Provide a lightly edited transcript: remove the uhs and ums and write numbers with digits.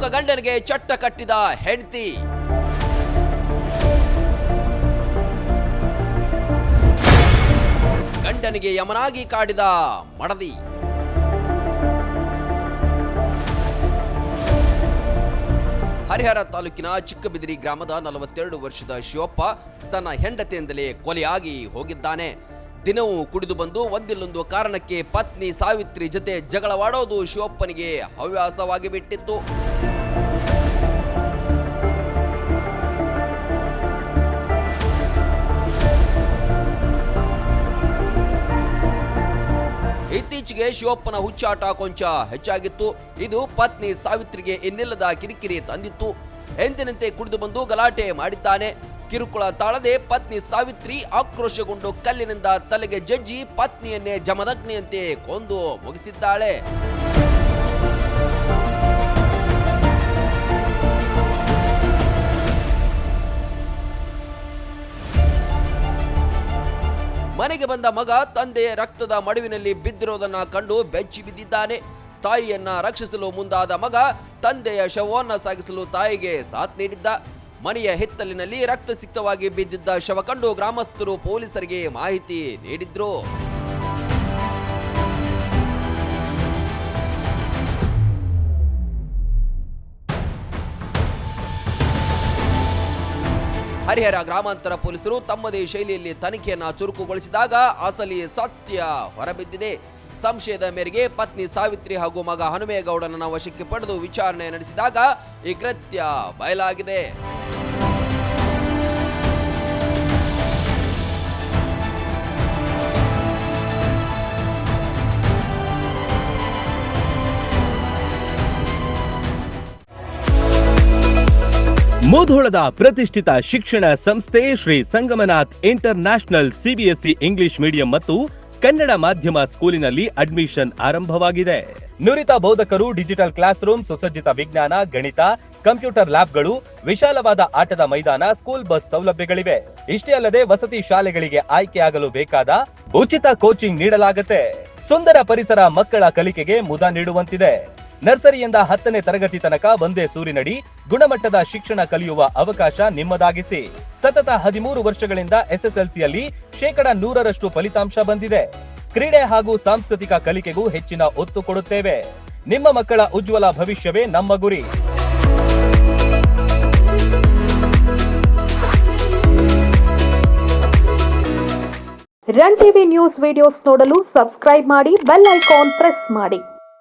ಕಾಮುಕ ಗಂಡನಿಗೆ ಚಟ್ಟ ಕಟ್ಟಿದ ಹೆಂಡತಿ. ಗಂಡನಿಗೆ ಯಮನಾಗಿ ಕಾಡಿದ ಮಡದಿ. ಹರಿಹರ ತಾಲೂಕಿನ ಚಿಕ್ಕಬಿದಿರಿ ಗ್ರಾಮದ 42 ವರ್ಷದ ಶಿವಪ್ಪ ತನ್ನ ಹೆಂಡತಿಯಿಂದಲೇ ಕೊಲೆಯಾಗಿ ಹೋಗಿದ್ದಾನೆ. ದಿನವೂ ಕುಡಿದು ಬಂದು ಒಂದಿಲ್ಲೊಂದು ಕಾರಣಕ್ಕೆ ಪತ್ನಿ ಸಾವಿತ್ರಿ ಜೊತೆ ಜಗಳವಾಡೋದು ಶಿವಪ್ಪನಿಗೆ ಹವ್ಯಾಸವಾಗಿ ಬಿಟ್ಟಿತ್ತು. ಇತ್ತೀಚೆಗೆ ಶಿವಪ್ಪನ ಹುಚ್ಚಾಟ ಕೊಂಚ ಹೆಚ್ಚಾಗಿತ್ತು. ಇದು ಪತ್ನಿ ಸಾವಿತ್ರಿಗೆ ಇನ್ನಿಲ್ಲದ ಕಿರಿಕಿರಿ ತಂದಿತ್ತು. ಎಂದಿನಂತೆ ಕುಡಿದು ಬಂದು ಗಲಾಟೆ ಮಾಡಿದ್ದಾನೆ. ಕಿರುಕುಳ ತಾಳದೆ ಪತ್ನಿ ಸಾವಿತ್ರಿ ಆಕ್ರೋಶಗೊಂಡು ಕಲ್ಲಿನಿಂದ ತಲೆಗೆ ಜಜ್ಜಿ ಪತ್ನಿಯನ್ನೇ ಜಮದಗ್ನಿಯಂತೆ ಕೊಂದು ಮುಗಿಸಿದ್ದಾಳೆ. ಮನೆಗೆ ಬಂದ ಮಗ ತಂದೆಯ ರಕ್ತದ ಮಡುವಿನಲ್ಲಿ ಬಿದ್ದಿರೋದನ್ನ ಕಂಡು ಬೆಚ್ಚಿ ಬಿದ್ದಿದ್ದಾನೆ. ತಾಯಿಯನ್ನ ರಕ್ಷಿಸಲು ಮುಂದಾದ ಮಗ ತಂದೆಯ ಶವವನ್ನು ಸಾಗಿಸಲು ತಾಯಿಗೆ ಸಾಥ್ ನೀಡಿದ್ದ. ಮನೆಯ ಹಿತ್ತಲಿನಲ್ಲಿ ರಕ್ತಸಿಕ್ತವಾಗಿ ಬಿದ್ದಿದ್ದ ಶವ ಕಂಡು ಗ್ರಾಮಸ್ಥರು ಪೊಲೀಸರಿಗೆ ಮಾಹಿತಿ ನೀಡಿದ್ರು. ಹರಿಹರ ಗ್ರಾಮಾಂತರ ಪೊಲೀಸರು ತಮ್ಮದೇ ಶೈಲಿಯಲ್ಲಿ ತನಿಖೆಯನ್ನ ಚುರುಕುಗೊಳಿಸಿದಾಗ ಅಸಲಿ ಸತ್ಯ ಹೊರಬಿದ್ದಿದೆ. ಸಂಶಯದ ಮೇರೆಗೆ ಪತ್ನಿ ಸಾವಿತ್ರಿ ಹಾಗೂ ಮಗ ಹನುಮೇಗೌಡನನ್ನ ವಶಕ್ಕೆ ಪಡೆದು ವಿಚಾರಣೆ ನಡೆಸಿದಾಗ ಈ ಕೃತ್ಯ ಬಯಲಾಗಿದೆ. ಮುಧೋಳದ ಪ್ರತಿಷ್ಠಿತ ಶಿಕ್ಷಣ ಸಂಸ್ಥೆ Shri Sangamnath international CBSE English medium ಮತ್ತು ಕನ್ನಡ ಮಾಧ್ಯಮ ಸ್ಕೂಲಿನಲ್ಲಿ ಅಡ್ಮಿಷನ್ ಆರಂಭವಾಗಿದೆ. ನುರಿತ ಬೋಧಕರು, ಡಿಜಿಟಲ್ ಕ್ಲಾಸ್ ರೂಮ್, ಸುಸಜ್ಜಿತ ವಿಜ್ಞಾನ, ಗಣಿತ, ಕಂಪ್ಯೂಟರ್ ಲ್ಯಾಬ್ಗಳು, ವಿಶಾಲವಾದ ಆಟದ ಮೈದಾನ, ಸ್ಕೂಲ್ ಬಸ್ ಸೌಲಭ್ಯಗಳಿವೆ. ಇಷ್ಟೇ ಅಲ್ಲದೆ ವಸತಿ ಶಾಲೆಗಳಿಗೆ ಆಯ್ಕೆಯಾಗಲು ಬೇಕಾದ ಉಚಿತ ಕೋಚಿಂಗ್ ನೀಡಲಾಗುತ್ತೆ. ಸುಂದರ ಪರಿಸರ ಮಕ್ಕಳ ಕಲಿಕೆಗೆ ಮುದ ನೀಡುವಂತಿದೆ. ನರ್ಸರಿಯಿಂದ 10ನೇ ತರಗತಿ ತನಕ ಒಂದೇ ಸೂರಿನಡಿ ಗುಣಮಟ್ಟದ ಶಿಕ್ಷಣ ಕಲಿಯುವ ಅವಕಾಶ ನಿಮ್ಮದಾಗಿಸಿ. ಸತತ 13 ವರ್ಷಗಳಿಂದ ಎಸ್ಎಸ್ಎಲ್ಸಿಯಲ್ಲಿ 100% ಫಲಿತಾಂಶ ಬಂದಿದೆ. ಕ್ರೀಡೆ ಹಾಗೂ ಸಾಂಸ್ಕೃತಿಕ ಕಲಿಕೆಗೂ ಹೆಚ್ಚಿನ ಒತ್ತು ಕೊಡುತ್ತೇವೆ. ನಿಮ್ಮ ಮಕ್ಕಳ ಉಜ್ವಲ ಭವಿಷ್ಯವೇ ನಮ್ಮ ಗುರಿ. ರನ್ ಟಿವಿ ನ್ಯೂಸ್ ವಿಡಿಯೋಸ್ ನೋಡಲು ಸಬ್ಸ್ಕ್ರೈಬ್ ಮಾಡಿ, ಬೆಲ್ ಐಕಾನ್ ಪ್ರೆಸ್ ಮಾಡಿ.